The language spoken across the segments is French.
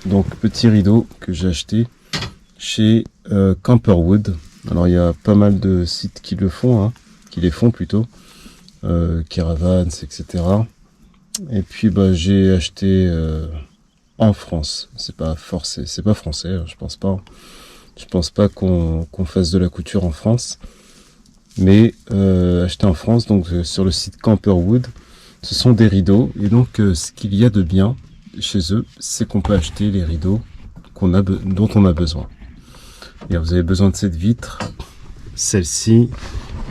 Donc petit rideau que j'ai acheté chez Camperwood. Alors il y a pas mal de sites qui le font, hein, qui les font plutôt, Caravans, etc. Et puis bah j'ai acheté en France. C'est pas forcé, c'est pas français, hein, je pense pas. Je pense pas qu'on fasse de la couture en France, mais acheté en France, donc sur le site Camperwood. Ce sont des rideaux, et donc ce qu'il y a de bien chez eux, c'est qu'on peut acheter les rideaux dont on a besoin. Et vous avez besoin de cette vitre, celle-ci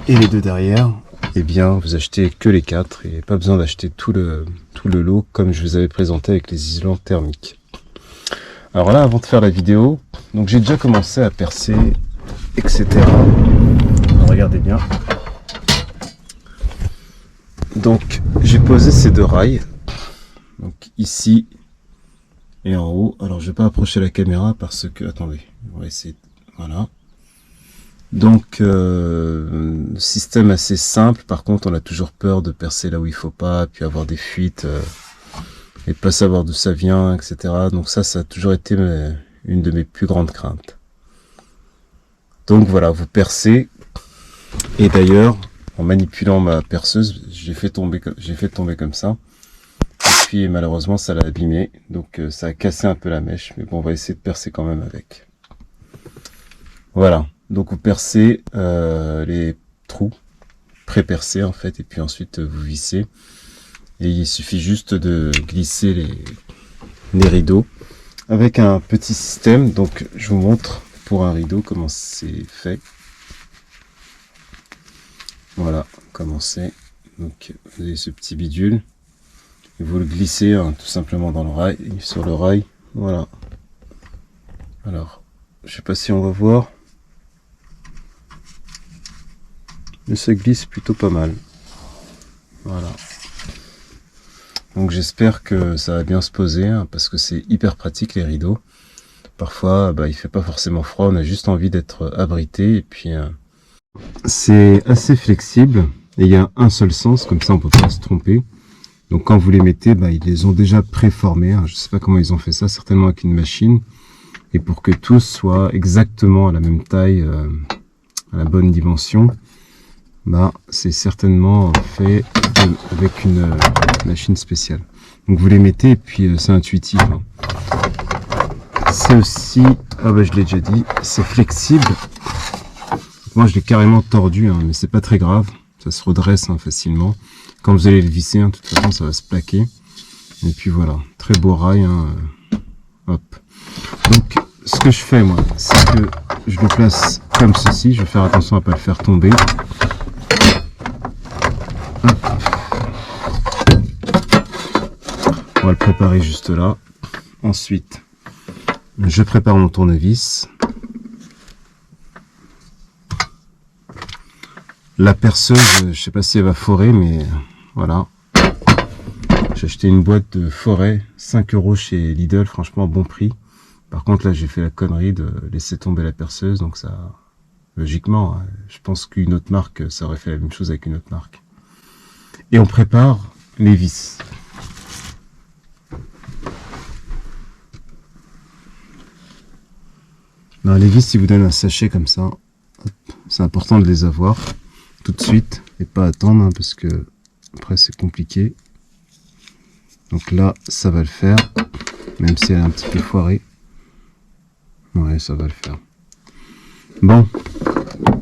et les deux derrière. Et bien, vous achetez que les 4 et pas besoin d'acheter tout le lot comme je vous avais présenté avec les isolants thermiques. Alors là, avant de faire la vidéo, donc j'ai déjà commencé à percer, etc. Alors, regardez bien. Donc j'ai posé ces 2 rails, donc ici et en haut. Alors je vais pas approcher la caméra parce que, attendez, on va essayer, voilà. Donc système assez simple, par contre on a toujours peur de percer là où il faut pas, puis avoir des fuites et pas savoir d'où ça vient, etc. Donc ça a toujours été une de mes plus grandes craintes. Donc voilà, vous percez, et d'ailleurs en manipulant ma perceuse, j'ai fait tomber comme ça. Et puis malheureusement ça l'a abîmé, donc ça a cassé un peu la mèche, mais bon, on va essayer de percer quand même avec. Voilà, donc vous percez les trous pré-percés en fait, et puis ensuite vous vissez. Et il suffit juste de glisser les rideaux avec un petit système. Donc je vous montre pour un rideau comment c'est fait. Voilà comment c'est. Donc vous avez ce petit bidule et vous le glissez tout simplement dans le rail, sur le rail. Voilà. Alors je sais pas si on va voir, mais ça glisse plutôt pas mal. Voilà. Donc j'espère que ça va bien se poser, hein, parce que c'est hyper pratique les rideaux. Parfois bah, il fait pas forcément froid, on a juste envie d'être abrité, et puis c'est assez flexible et il y a un seul sens, comme ça on peut pas se tromper. Donc quand vous les mettez, bah, ils les ont déjà préformés, hein. Je sais pas comment ils ont fait ça, certainement avec une machine. Et pour que tous soient exactement à la même taille, à la bonne dimension, bah, c'est certainement fait avec une machine spéciale. Donc vous les mettez et puis c'est intuitif, hein. C'est aussi, ah bah je l'ai déjà dit, c'est flexible. Moi je l'ai carrément tordu, hein, mais c'est pas très grave, ça se redresse facilement. Quand vous allez le visser, de toute façon ça va se plaquer. Et puis voilà, très beau rail, hein, hop. Donc ce que je fais moi, c'est que je le place comme ceci, je vais faire attention à pas le faire tomber. Hop. On va le préparer juste là. Ensuite, je prépare mon tournevis. La perceuse, je sais pas si elle va forer, mais voilà. J'ai acheté une boîte de forêt, 5 € chez Lidl, franchement bon prix. Par contre là j'ai fait la connerie de laisser tomber la perceuse, donc ça, logiquement, je pense qu'une autre marque, ça aurait fait la même chose avec une autre marque. Et on prépare les vis. Alors, les vis, ils vous donnent un sachet comme ça. C'est important de les avoir tout de suite et pas attendre, hein, parce que après c'est compliqué. Donc là ça va le faire, même si elle est un petit peu foirée. Ouais, ça va le faire. Bon,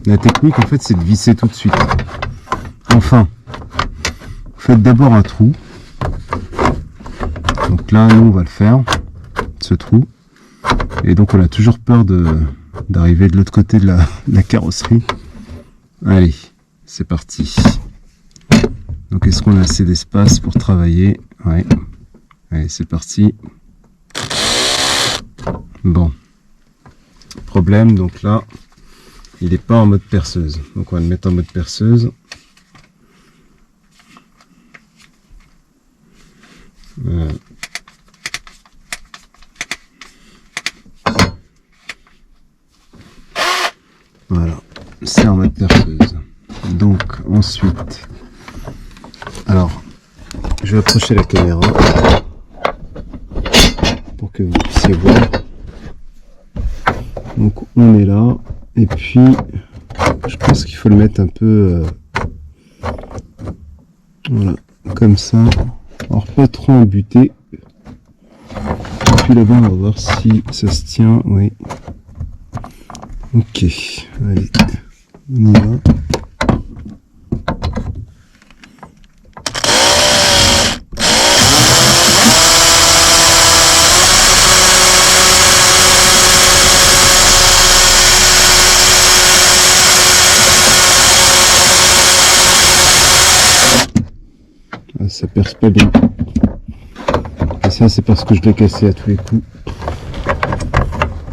la technique en fait c'est de visser tout de suite. Enfin, vous faites d'abord un trou. Donc là nous on va le faire, ce trou. Et donc on a toujours peur d'arriver de l'autre côté de la carrosserie. Allez, c'est parti. Donc est-ce qu'on a assez d'espace pour travailler? Ouais. Allez, c'est parti. Bon. Problème, donc là, il n'est pas en mode perceuse. Donc on va le mettre en mode perceuse. Voilà, c'est en mode perceuse. Donc ensuite, alors je vais approcher la caméra pour pour que vous puissiez voir. Donc on est là, et puis je pense qu'il faut le mettre un peu voilà, comme ça, alors pas trop embuté. Et puis là-bas on va voir si ça se tient. Oui, ok, allez, on y va. Ça perce pas bien. Et ça c'est parce que je l'ai cassé à tous les coups.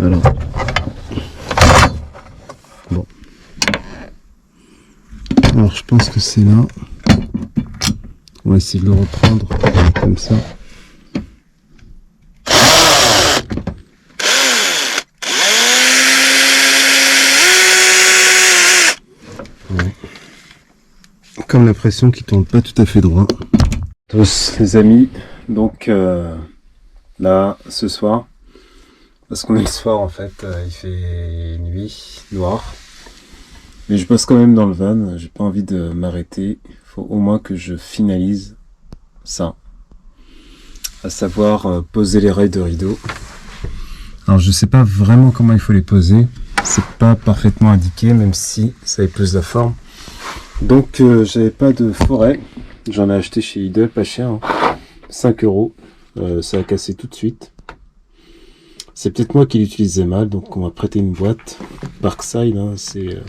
Alors. Bon. Alors je pense que c'est là. On va essayer de le reprendre comme ça. Ouais. Comme l'impression qu'il tourne pas tout à fait droit. Tous les amis, donc là ce soir, parce qu'on est le soir en fait, il fait nuit, noir, mais je passe quand même dans le van, j'ai pas envie de m'arrêter, il faut au moins que je finalise ça, à savoir poser les rails de rideau. Alors je sais pas vraiment comment il faut les poser, c'est pas parfaitement indiqué même si ça épouse la forme, donc j'avais pas de forêt. J'en ai acheté chez Lidl, pas cher, hein. 5 €. Ça a cassé tout de suite. C'est peut-être moi qui l'utilisais mal, donc on m'a prêté une boîte. Parkside, hein, c'est...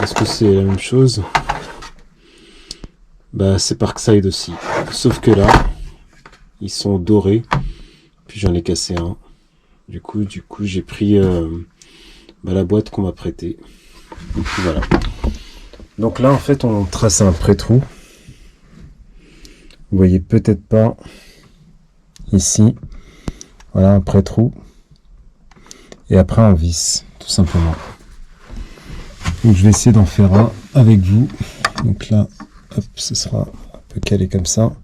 Est-ce que c'est la même chose? Bah c'est Parkside aussi. Sauf que là, ils sont dorés. Puis j'en ai cassé un. Du coup j'ai pris la boîte qu'on m'a prêtée. Et puis voilà. Donc là en fait on trace un pré-trou. Vous voyez peut-être pas ici, voilà un pré-trou, et après on visse tout simplement. Donc je vais essayer d'en faire un avec vous. Donc là, hop, ce sera un peu calé comme ça. Donc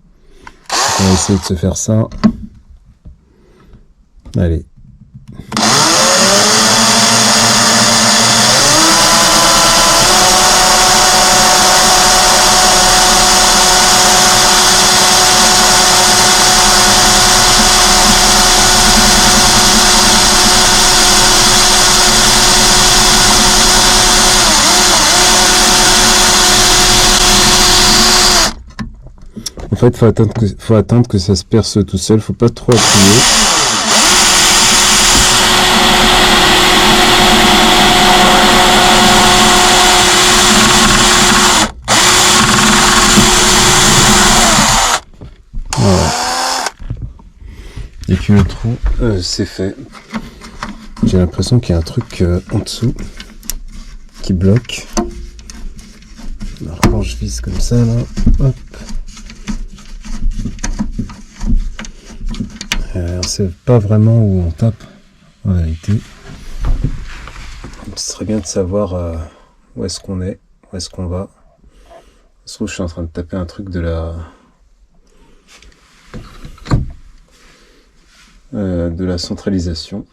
on va essayer de se faire ça. Allez. En fait, faut attendre que ça se perce tout seul, faut pas trop appuyer. Voilà. Et puis le trou, c'est fait. J'ai l'impression qu'il y a un truc en dessous qui bloque. Alors quand je visse comme ça là, hop. On sait pas vraiment où on tape en vérité. Ce serait bien de savoir où est-ce qu'on est, où est-ce qu'on va. Ça se trouve, je suis en train de taper un truc de la centralisation.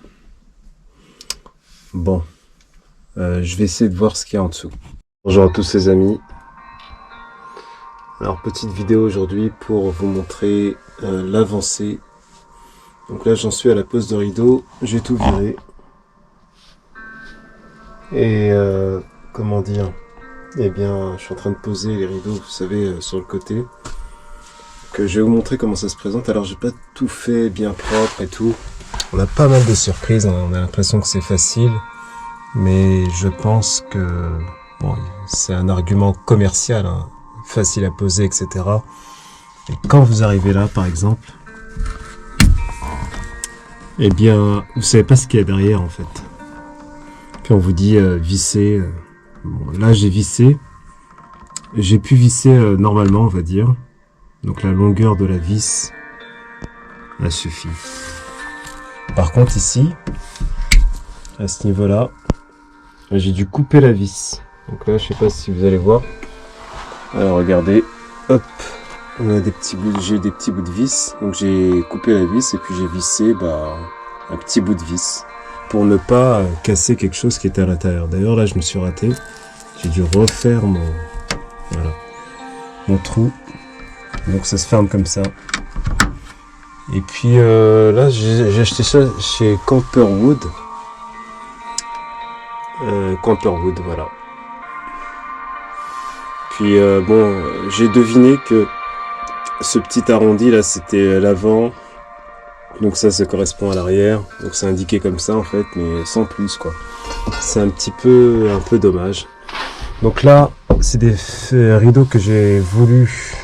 Bon, je vais essayer de voir ce qu'il y a en dessous. Bonjour à tous les amis. Alors petite vidéo aujourd'hui pour vous montrer l'avancée. Donc là j'en suis à la pose de rideau, j'ai tout viré. Et comment dire, eh bien je suis en train de poser les rideaux, vous savez, sur le côté. Que je vais vous montrer comment ça se présente. Alors j'ai pas tout fait bien propre et tout. On a pas mal de surprises, hein. On a l'impression que c'est facile. Mais je pense que bon, c'est un argument commercial, hein. Facile à poser, etc. Et quand vous arrivez là par exemple, eh bien, vous savez pas ce qu'il y a derrière en fait. Puis on vous dit visser. Bon, là j'ai vissé. J'ai pu visser normalement, on va dire. Donc la longueur de la vis a suffi. Par contre ici, à ce niveau-là, j'ai dû couper la vis. Donc là, je sais pas si vous allez voir. Alors regardez, hop, on a j'ai eu des petits bouts de vis, donc j'ai coupé la vis et puis j'ai vissé un petit bout de vis pour ne pas casser quelque chose qui était à l'intérieur. D'ailleurs là je me suis raté, j'ai dû refaire mon trou, donc ça se ferme comme ça. Et puis là j'ai acheté ça chez Camperwood. Camperwood, voilà. Puis j'ai deviné que ce petit arrondi là c'était l'avant, donc ça correspond à l'arrière, donc c'est indiqué comme ça en fait, mais sans plus quoi. C'est un peu dommage. Donc là c'est des rideaux que j'ai voulu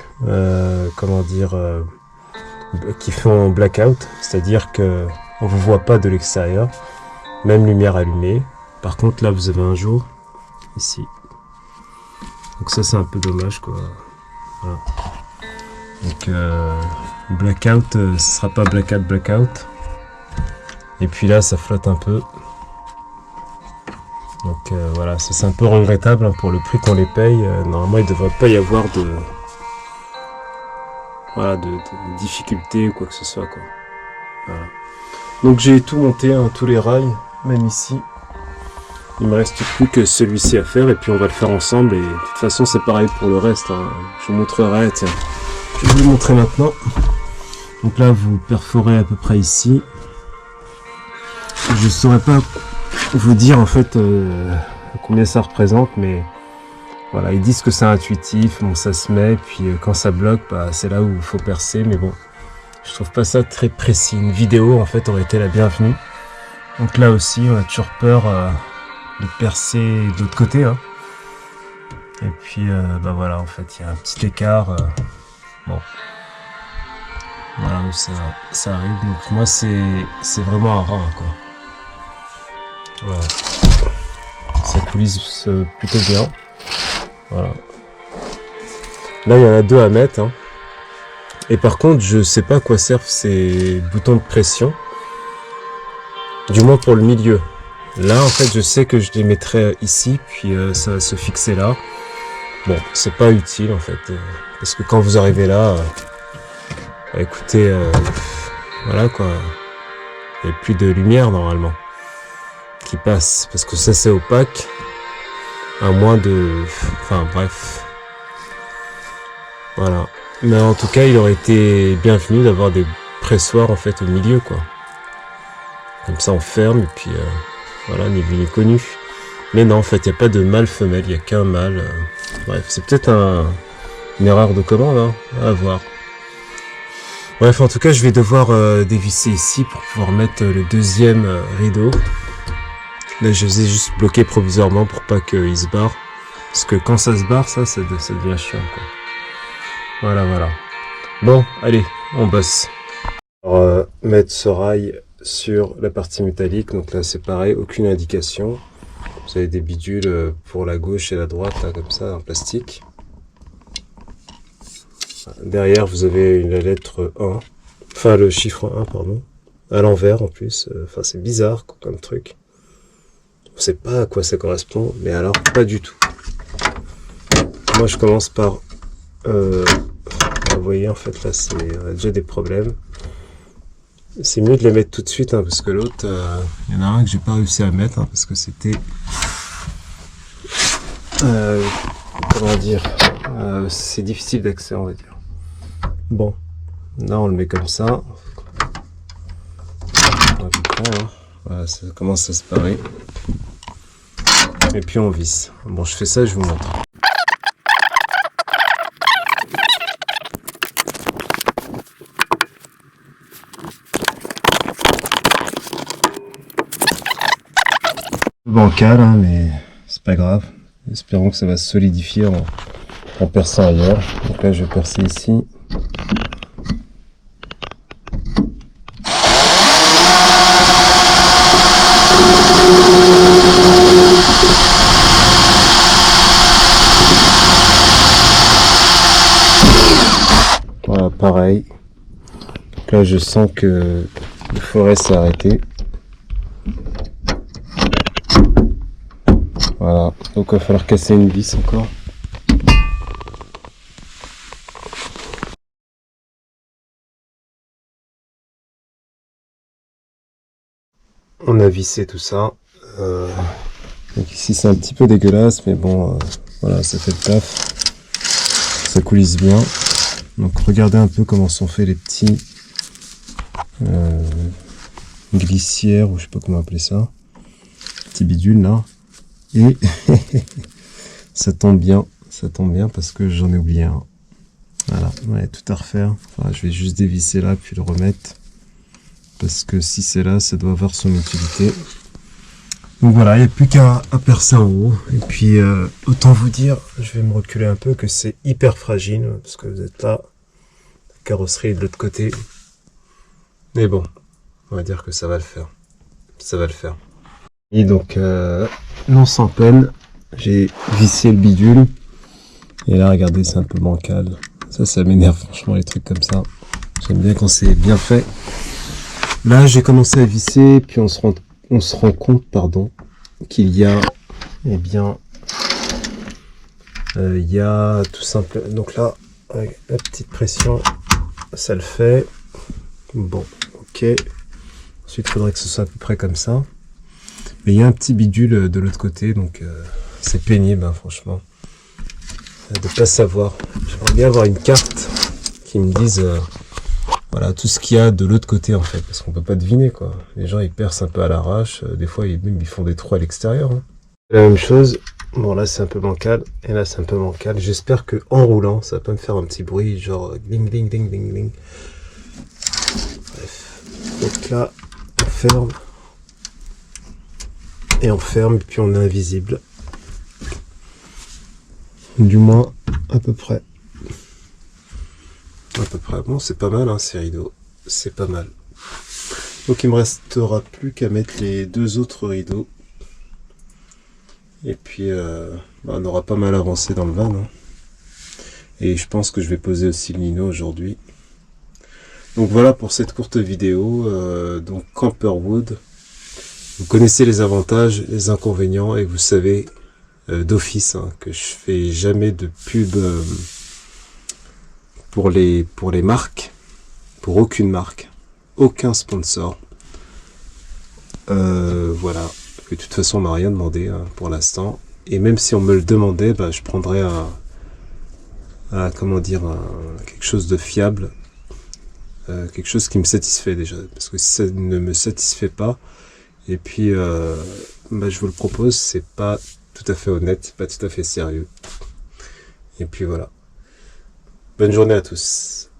qui font blackout, c'est-à-dire que on vous voit pas de l'extérieur, même lumière allumée. Par contre là vous avez un jour ici, donc ça c'est un peu dommage quoi. Voilà. Donc blackout, ce sera pas blackout. Et puis là ça flotte un peu. Donc voilà, ça c'est un peu regrettable hein, pour le prix qu'on les paye. Normalement il ne devrait pas y avoir de difficultés ou quoi que ce soit quoi. Voilà. Donc j'ai tout monté, hein, tous les rails, même ici. Il me reste plus que celui-ci à faire et puis on va le faire ensemble. Et de toute façon c'est pareil pour le reste. Hein. Je vous montrerai, tiens. Je vais vous le montrer maintenant. Donc là vous perforez à peu près ici. Je saurais pas vous dire en fait combien ça représente, mais voilà, ils disent que c'est intuitif, bon ça se met, puis quand ça bloque, c'est là où il faut percer, mais bon, je trouve pas ça très précis. Une vidéo en fait aurait été la bienvenue. Donc là aussi on a toujours peur de percer de l'autre côté, hein. Et puis voilà, en fait il y a un petit écart, bon, voilà où ça arrive. Donc moi c'est vraiment un rein quoi. Voilà. Ça coulisse plutôt bien. Voilà. Là il y en a deux à mettre, hein. Et par contre je sais pas à quoi servent ces boutons de pression, du moins pour le milieu. Là en fait je sais que je les mettrai ici, puis ça va se fixer là. Bon, c'est pas utile en fait, parce que quand vous arrivez là, écoutez, voilà quoi, il n'y a plus de lumière normalement qui passe, parce que ça c'est opaque, à moins de... Enfin bref. Voilà. Mais en tout cas, il aurait été bienvenu d'avoir des pressoirs en fait au milieu quoi. Comme ça on ferme et puis voilà, ni vu ni connu. Mais non, en fait, il n'y a pas de mâle femelle, il n'y a qu'un mâle. Bref, c'est peut-être une erreur de commande, hein, à voir. Bref, en tout cas, je vais devoir dévisser ici pour pouvoir mettre le deuxième rideau. Là, je les ai juste bloqués provisoirement pour pas qu'ils se barrent. Parce que quand ça se barre, ça devient chiant, quoi. Voilà. Bon, allez, on bosse. Alors, mettre ce rail sur la partie métallique. Donc là, c'est pareil, aucune indication. Vous avez des bidules pour la gauche et la droite, là, comme ça, en plastique. Derrière, vous avez la lettre 1. Enfin, le chiffre 1, pardon. À l'envers, en plus. Enfin, c'est bizarre, quoi, comme truc. On sait pas à quoi ça correspond, mais alors, pas du tout. Moi, je commence par... vous voyez, en fait, là, on a déjà des problèmes. C'est mieux de les mettre tout de suite, hein, parce que l'autre, il y en a un que j'ai pas réussi à mettre, hein, parce que c'était... comment dire, c'est difficile d'accès, on va dire. Bon, là on le met comme ça. Voilà, ça commence à se parer. Et puis on visse. Bon, je fais ça, je vous montre. Bancal, hein, mais c'est pas grave. Espérons que ça va se solidifier en perçant ailleurs. Donc là, je vais percer ici. Voilà, pareil. Donc là, je sens que le forêt s'est arrêté. Voilà, donc il va falloir casser une vis encore. on a vissé tout ça. Donc ici c'est un petit peu dégueulasse, mais bon, voilà, ça fait le taf. Ça coulisse bien. Donc regardez un peu comment sont faits les petits glissières, ou je sais pas comment appeler ça. Petit bidule là. Et ça tombe bien parce que j'en ai oublié un. Voilà, ouais, tout à refaire. Enfin, je vais juste dévisser là puis le remettre. Parce que si c'est là, ça doit avoir son utilité. Donc voilà, il n'y a plus qu'à percer en haut. Et puis, autant vous dire, je vais me reculer un peu, que c'est hyper fragile. Parce que vous êtes là, la carrosserie est de l'autre côté. Mais bon, on va dire que ça va le faire. Ça va le faire. Et donc, non sans peine, j'ai vissé le bidule. Et là, regardez, c'est un peu bancal. Ça m'énerve franchement, les trucs comme ça. J'aime bien quand c'est bien fait. Là, j'ai commencé à visser, puis on se rend compte, pardon, qu'il y a, eh bien, il y a tout simplement, donc là, avec la petite pression, ça le fait. Bon, ok. Ensuite, il faudrait que ce soit à peu près comme ça. Mais il y a un petit bidule de l'autre côté, donc c'est pénible, hein, franchement, de pas savoir. J'aimerais bien avoir une carte qui me dise, voilà, tout ce qu'il y a de l'autre côté, en fait, parce qu'on peut pas deviner, quoi. Les gens, ils percent un peu à l'arrache, des fois, ils font des trous à l'extérieur. Hein. La même chose, bon, là, c'est un peu bancal, et là, c'est un peu bancal. J'espère que en roulant, ça va pas me faire un petit bruit, genre, ding, ding, ding, ding, ding. Bref. Donc là, on ferme. Et on ferme, puis on est invisible. Du moins, à peu près. À peu près. Bon, c'est pas mal, hein, ces rideaux. C'est pas mal. Donc, il me restera plus qu'à mettre les deux autres rideaux. Et puis, on aura pas mal avancé dans le van. Hein. Et je pense que je vais poser aussi le lino aujourd'hui. Donc, voilà pour cette courte vidéo. Donc, Camperwood. Vous connaissez les avantages, les inconvénients, et vous savez d'office hein, que je fais jamais de pub pour les marques, pour aucune marque, aucun sponsor. Voilà, de toute façon on m'a rien demandé hein, pour l'instant, et même si on me le demandait, bah, je prendrais comment dire, quelque chose de fiable, quelque chose qui me satisfait déjà, parce que si ça ne me satisfait pas, et puis bah, je vous le propose, c'est pas tout à fait honnête, pas tout à fait sérieux. Et puis voilà. Bonne journée à tous.